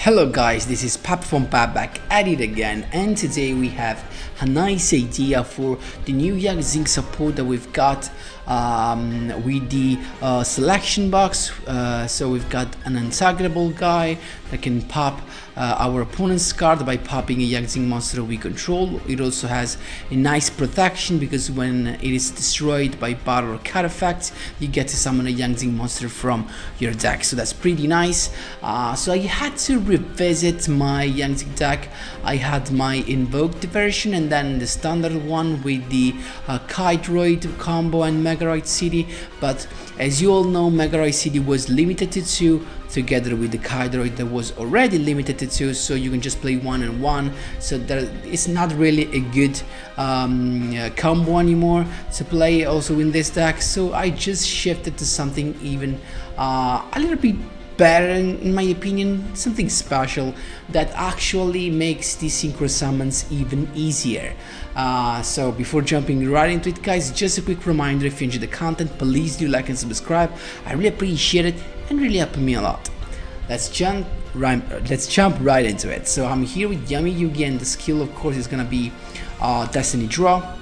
Hello guys, this is Pap from Pap back at it again, and today we have a nice idea for the new ZING support that we've got with the selection box. So we've got an untargetable guy that can pop our opponent's card by popping a ZING monster we control. It also has a nice protection because when it is destroyed by battle or card effect, you get to summon a ZING monster from your deck, so that's pretty nice. So I had to revisit my ZING deck. I had my invoked version and then the standard one with the Kite-Roid combo and Megaroid City, but as you all know, Megaroid City was limited to 2 together with the Kite-Roid that was already limited to 2, so you can just play 1 and 1, so it's not really a good combo anymore to play also in this deck. So I just shifted to something even a little bit better in my opinion, something special that actually makes the synchro summons even easier. So before jumping right into it guys, just a quick reminder, if you enjoy the content, please do like and subscribe. I really appreciate it and really help me a lot. Let's jump right into it. So I'm here with Yummy Yugi, and the skill of course is gonna be Destiny Draw.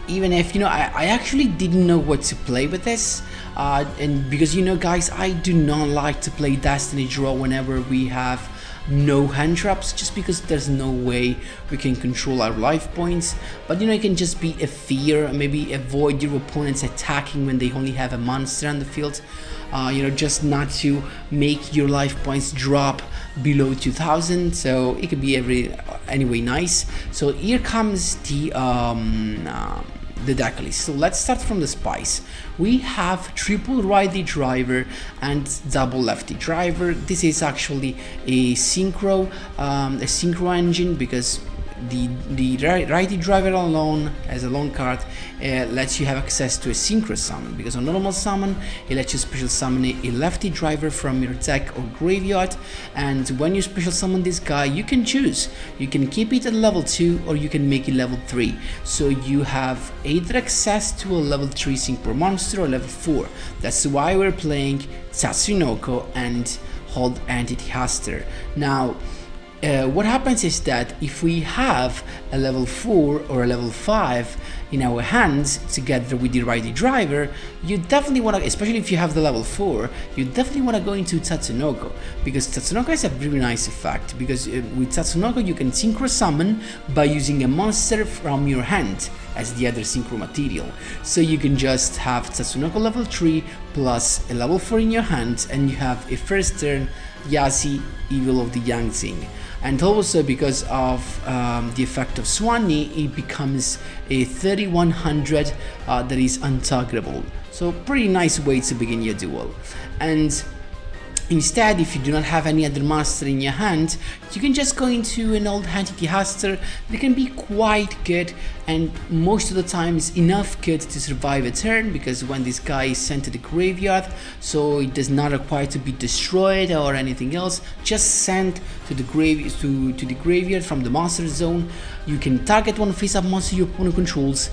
Even if I actually didn't know what to play with this, and because guys, I do not like to play Destiny Draw whenever we have no hand traps, just because there's no way we can control our life points. But it can just be a fear, maybe avoid your opponents attacking when they only have a monster on the field, just not to make your life points drop below 2000. So it could be anyway nice. So here comes the deck list. So let's start from the spice. We have triple righty driver and double lefty driver. This is actually a synchro engine, because the righty driver alone as a lone card lets you have access to a synchro summon, because on normal summon it lets you special summon a lefty driver from your deck or graveyard, and when you special summon this guy, you can choose, you can keep it at level 2 or you can make it level 3, so you have either access to a level 3 synchro monster or level 4. That's why we're playing Tatsunoko and Hold Entity Huster. Now what happens is that if we have a level 4 or a level 5 in our hands together with the righty driver, you definitely want to, especially if you have the level 4, you definitely want to go into Tatsunoko, because Tatsunoko has a very nice effect, because with Tatsunoko you can synchro summon by using a monster from your hand as the other synchro material. So you can just have Tatsunoko level 3 plus a level 4 in your hand, and you have a first turn YAZI, Evil of the ZING. And also because of the effect of Swanee, it becomes a 3100 that is untargetable. So pretty nice way to begin your duel. And instead, if you do not have any other monster in your hand, you can just go into an old Entity Huster. They can be quite good, and most of the times enough good to survive a turn, because when this guy is sent to the graveyard, so it does not require to be destroyed or anything else, just sent to the graveyard from the monster zone. You can target one face-up monster your opponent controls,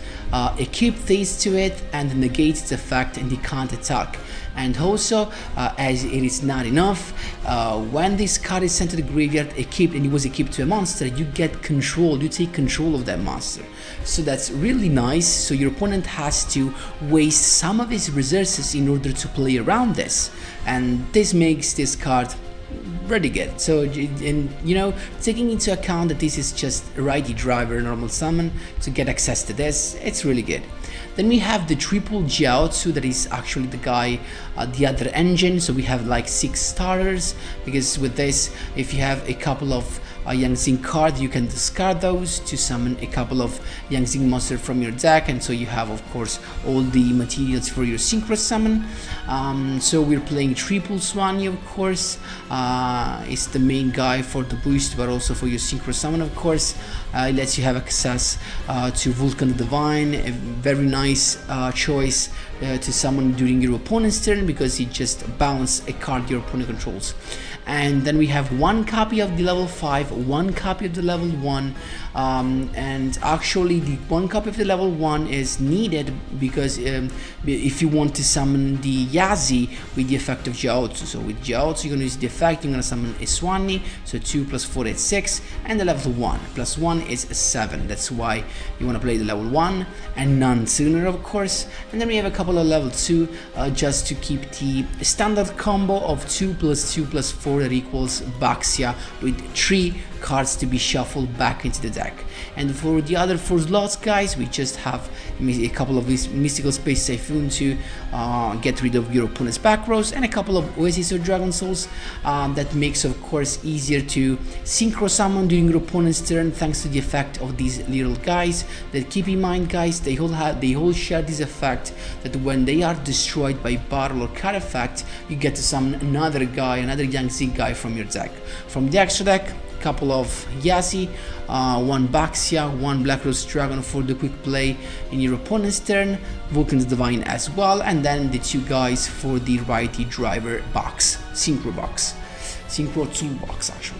equip this to it and negate its effect, and they can't attack. And also, as it is not enough, when this card is sent to the graveyard equipped, and it was equipped to a monster, you get control, you take control of that monster. So that's really nice. So your opponent has to waste some of his resources in order to play around this, and this makes this card really good. So, and taking into account that this is just a righty driver normal summon, to get access to this, it's really good. Then we have the triple Jiaotsu, that is actually the guy, the other engine. So we have like 6 starters, because with this, if you have a couple of ZING card, you can discard those to summon a couple of ZING monster from your deck, and so you have of course all the materials for your synchro summon. So we're playing triple Swanee, of course. It's the main guy for the boost, but also for your synchro summon, of course. It lets you have access to Vulcan the Divine, a very nice choice to summon during your opponent's turn, because it just bounces a card your opponent controls. And then we have 1 copy of the level 5 one copy of the level 1, and actually the one copy of the level 1 is needed because if you want to summon the YAZI with the effect of Jiaotsu. So with Jiaotsu, you're going to use the effect, you're going to summon a Swanny, so 2 plus 4 is 6, and the level 1 plus 1 is 7. That's why you want to play the level 1 and none sooner, of course. And then we have a couple of level 2 just to keep the standard combo of 2 plus 2 plus 4 that equals Baxia with 3 cards to be shuffled back into the deck. And for the other 4 slots, guys, we just have a couple of these Mystical Space Typhoon to get rid of your opponent's back rows, and a couple of Oasis or Dragon Souls that makes, of course, easier to synchro summon during your opponent's turn thanks to the effect of these little guys. That, keep in mind, guys, they all share this effect that when they are destroyed by battle or card effect, you get to summon another guy, another YAZI guy from your deck. From the extra deck, couple of YAZI, one Baxia, one Black Rose Dragon for the quick play in your opponent's turn, Vulcan's Divine as well, and then the 2 guys for the righty driver box, Synchro Toolbox actually.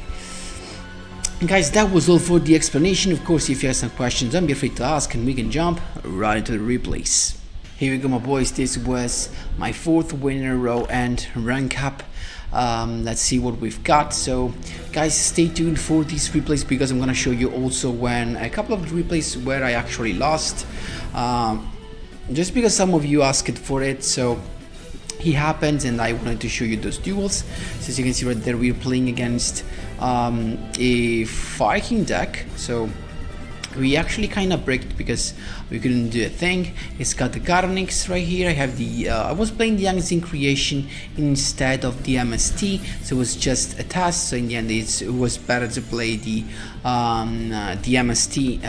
And guys, that was all for the explanation. Of course, if you have some questions, don't be afraid to ask and we can jump right into the replays. Here we go, my boys. This was my 4th win in a row and rank up. Let's see what we've got. So guys, stay tuned for these replays because I'm gonna show you also when a couple of replays where I actually lost, just because some of you asked for it. So he happened and I wanted to show you those duels. So as you can see right there, we're playing against a Fire King deck. So we actually kind of bricked because we couldn't do a thing. It's got the duellinks right here. I have the I was playing the YAZI creation instead of the MST, so it was just a test. So in the end, it was better to play the MST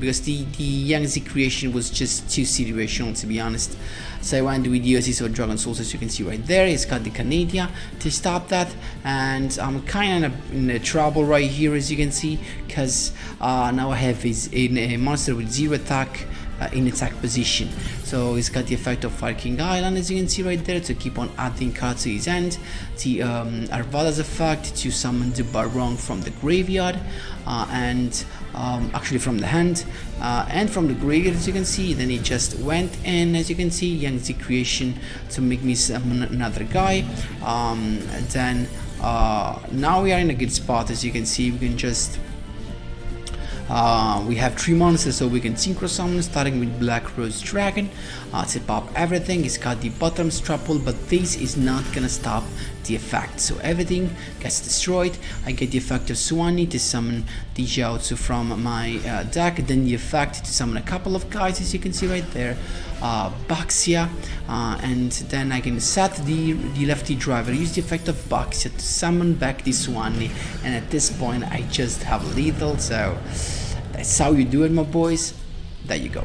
because the YAZI creation was just too situational, to be honest. So I went with USS or Dragon Souls, as you can see right there. It's got the Canada to stop that, and I'm kind of in trouble right here, as you can see, because now I have a monster with 0 attack in attack position. So he's got the effect of Fire King Island, as you can see right there, to keep on adding cards to his end. The Arvada's effect to summon the Baron from the graveyard, and actually from the hand, and from the graveyard, as you can see. Then he just went in, as you can see, YAZI creation to make me summon another guy. Then now we are in a good spot, as you can see. We can just we have 3 monsters, so we can synchro summon, starting with Black Rose Dragon to pop everything. It's got the bottom triple, but this is not gonna stop the effect, so everything gets destroyed. I get the effect of Swanny to summon the Jiaotsu from my deck, then the effect to summon a couple of guys, as you can see right there, Baxia, and then I can set the lefty driver, use the effect of Baxia to summon back the Swanny, and at this point I just have lethal. So that's how you do it, my boys. There you go.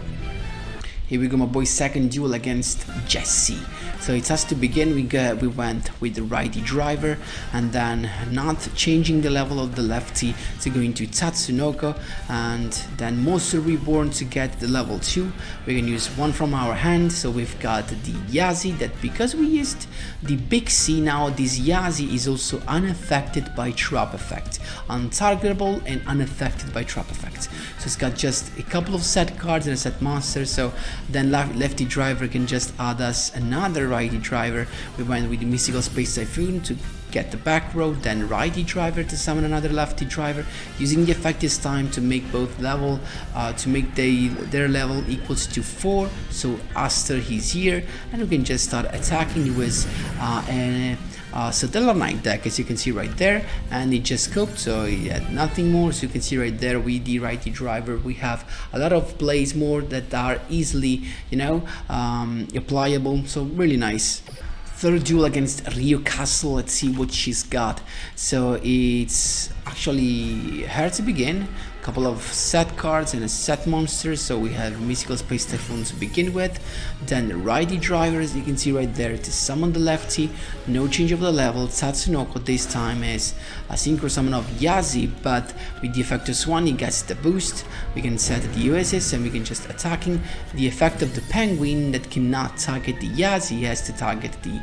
Here we go, my boys, second duel against YAZI. So it has to begin. We went with the righty driver, and then not changing the level of the lefty to go into Tatsunoko, and then Monster Reborn to get the level 2. We can use one from our hand. So we've got the YAZI, that because we used the big C, now this YAZI is also unaffected by trap effect, untargetable and unaffected by trap effect. So it's got just a couple of set cards and a set monster. So then lefty driver can just add us another righty driver. We went with the Mystical Space Typhoon to get the back row, then righty driver to summon another lefty driver, using the effect this time to make both level, to make their level equals to 4. So Aster, he's here, and we can just start attacking with Stellar Knight deck, as you can see right there, and it just scoped, so he had nothing more. So you can see right there with the righty driver we have a lot of plays more that are easily, you know, applicable, so really nice. Third duel against Rio Castle. Let's see what she's got. So it's actually her to begin. A couple of set cards and a set monster. So we have Mystical Space Typhoon to begin with, then the righty driver, as you can see right there, to summon the lefty. No change of the level. Tatsunoko this time is a synchro summon of YAZI, but with the effect of Swan, he gets the boost. We can set the USS and we can just attacking. The effect of the penguin that cannot target the YAZI, has to target the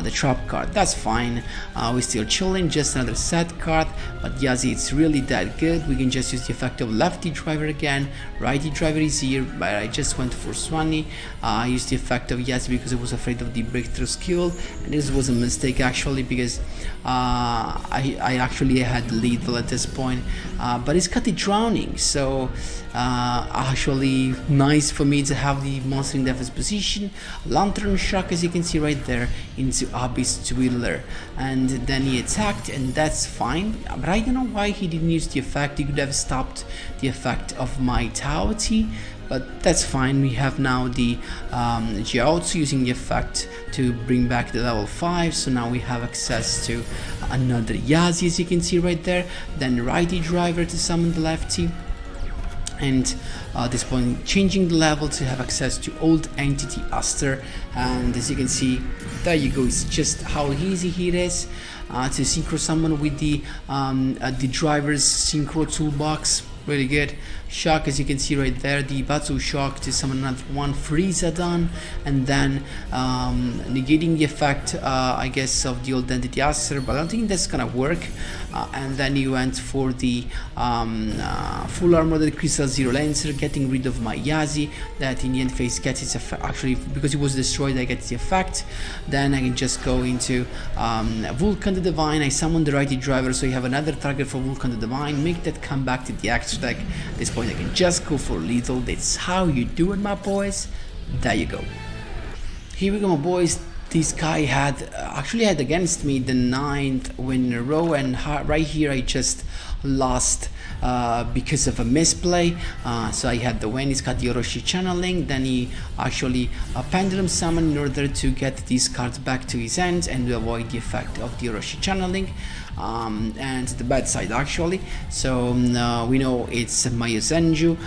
the trap card. That's fine. We're still chilling, just another sad card, but YAZI, it's really that good. We can just use the effect of lefty driver again. Righty driver is here, but I just went for Swanee. I used the effect of YAZI because I was afraid of the breakthrough skill, and this was a mistake actually, because I actually had lethal at this point, but it's got the drowning, so actually nice for me to have the monster in defense position. Lantern shock, as you can see right there, into Abyss Dweller, and then he attacked, and that's fine, but I don't know why he didn't use the effect. He could have stopped the effect of my Tao T, but that's fine. We have now the yugioh using the effect to bring back the level 5, so now we have access to another YAZI, as you can see right there, then righty driver to summon the lefty, and at this point changing the level to have access to old entity Aster. And as you can see, there you go, it's just how easy it is to synchro summon with the driver's synchro toolbox. Really good. Shock, as you can see right there, the Batsu shock to summon another one, Frieza done, and then negating the effect, I guess, of the old entity Aster, but I don't think that's gonna work. And then he went for the full armored Crystal Zero Lancer, getting rid of my YAZI, that in the end phase gets its effect. Actually, because it was destroyed, I get the effect. Then I can just go into Vulcan the Divine. I summon the righty driver, so you have another target for Vulcan the Divine, make that come back to the extra deck. At this point I can just go for lethal. That's how you do it, my boys. There you go. Here we go, my boys. This guy had actually had against me the 9th win in a row, and right here I just lost because of a misplay. So I had the win. He's got the Orochi channeling, then he actually pendulum summon in order to get these cards back to his hand and to avoid the effect of the Orochi channeling, and the bad side actually. So we know it's Mayozenju.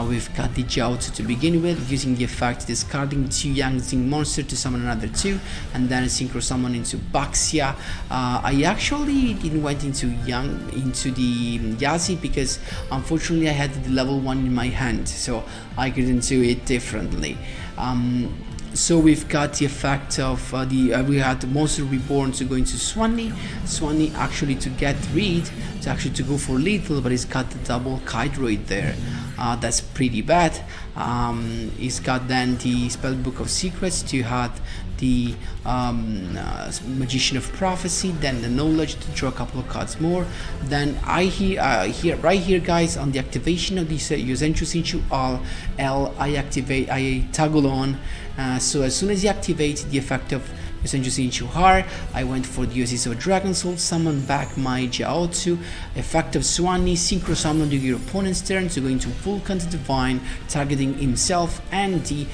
We've got the Jiaozi to begin with, using the effect discarding 2 Yang ZING monster to summon another 2, and then synchro summon into Baxia. I actually didn't went into the YAZI because unfortunately I had the level 1 in my hand, so I couldn't do it differently. So we've got the effect of we had the Monster Reborn to go into Swanee actually to get rid, to go for lethal, but he's got the double Kydroid there. That's pretty bad. He's got then the Spellbook of Secrets to have the Magician of Prophecy, then the Knowledge to draw a couple of cards more. Then I right here guys, on the activation of this Yozenchu Sinchu L, I toggle on. So as soon as you activate the effect of Yozenchu Sinchu Har, I went for the uses of Dragon Soul, summon back my Jiaozi, effect of Swanee, synchro summon to your opponent's turn to go into Vulcan the Divine, targeting himself and the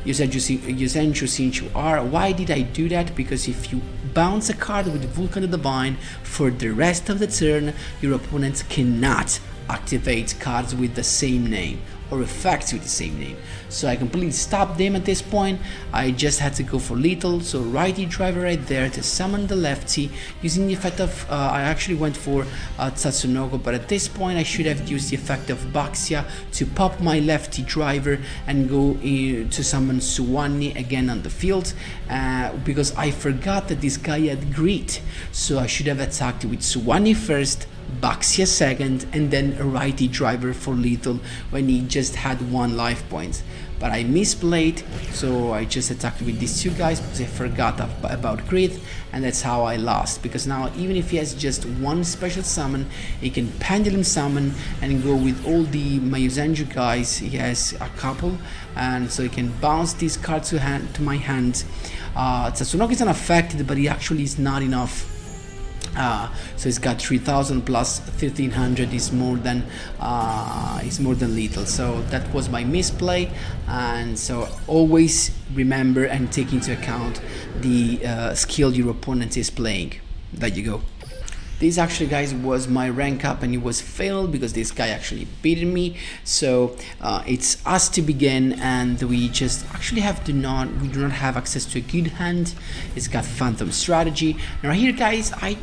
Yozenchu Sinchu R. Why did I do that? Because if you bounce a card with Vulcan the Divine for the rest of the turn, your opponent cannot activate cards with the same name or effects with the same name. So I completely stopped them at this point. I just had to go for lethal, so righty driver right there to summon the lefty using the effect of I actually went for Tatsunoko, but at this point I should have used the effect of Baxia to pop my lefty driver and go to summon Swanee again on the field, because I forgot that this guy had Greed, so I should have attacked with Swanee first, Baxia second, and then a righty driver for lethal when he just had 1 life point. But I misplayed, so I just attacked with these 2 guys because I forgot about Greed, and that's how I lost. Because now even if he has just 1 special summon, he can pendulum summon and go with all the Mayozenju guys. He has a couple, and so he can bounce these cards to my hand. Tatsunoko is unaffected, but he actually is not enough. So he's got 3000 plus 1300 is more than lethal. So that was my misplay, and so always remember and take into account the skill your opponent is playing. There you go. This actually, guys, was my rank up, and it was failed because this guy actually beat me. So it's us to begin, and we just actually do not have access to a good hand. It's got Phantom Strategy. Now here, guys, I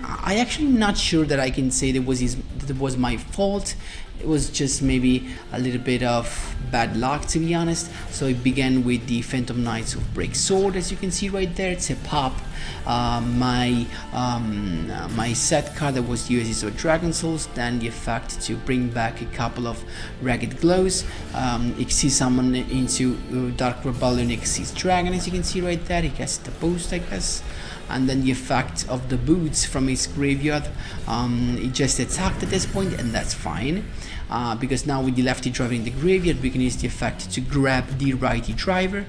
I actually not sure that I can say that it was my fault. It was just maybe a little bit of bad luck, to be honest. So it began with the Phantom Knights of Break Sword, as you can see right there. It's a pop. My set card that was USS of Dragon Souls, then the effect to bring back a couple of Ragged Glows. Exceed summon into Dark Rebellion, Exceed Dragon, as you can see right there. He gets the boost, I guess. And then the effect of the boots from his graveyard, it just attacked at this point, and that's fine, because now with the lefty driver in the graveyard, we can use the effect to grab the righty driver.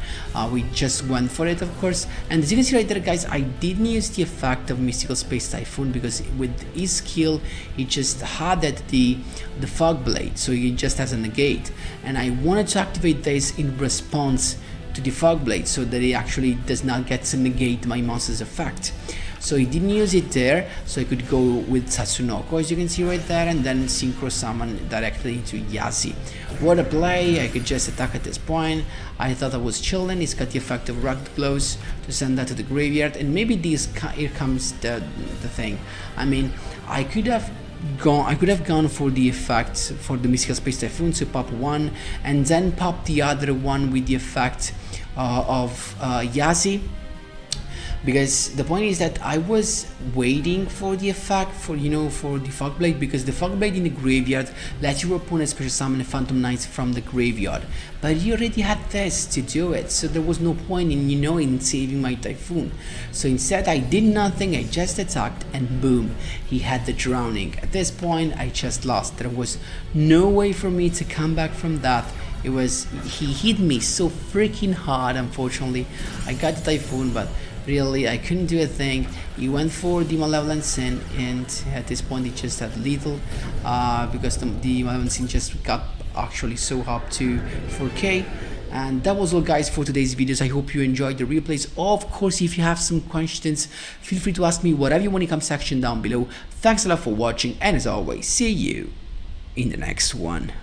We just went for it, of course, and as you can see right there, guys, I didn't use the effect of Mystical Space Typhoon because with his skill he just had the Fog Blade, so he just has a negate, and I wanted to activate this in response to the Fog Blade so that it actually does not get to negate my monster's effect. So he didn't use it there, so I could go with Tatsunoko, as you can see right there, and then synchro summon directly into YAZI. What a play! I could just attack at this point. I thought I was chilling. He's got the effect of Rugged Blows to send that to the graveyard, and maybe here comes the thing. I mean, I could have gone for the effect for the Mystical Space Typhoon to pop one and then pop the other one with the effect of YAZI, because the point is that I was waiting for the effect for the Fog Blade, because the Fog Blade in the graveyard lets your opponent special summon a Phantom Knight from the graveyard, but he already had this to do it, so there was no point in in saving my Typhoon. So instead I did nothing, I just attacked, and boom, he had the drowning. At this point I just lost. There was no way for me to come back from that. He hit me so freaking hard. Unfortunately I got the Typhoon, but really I couldn't do a thing. He went for the Malevolent Sin, and at this point he just had lethal, because the Malevolent Sin just got actually so up to 4k. And that was all, guys, for today's videos. I hope you enjoyed the replays. Of course, if you have some questions, feel free to ask me whatever you want in the comment section down below. Thanks a lot for watching, and as always, see you in the next one.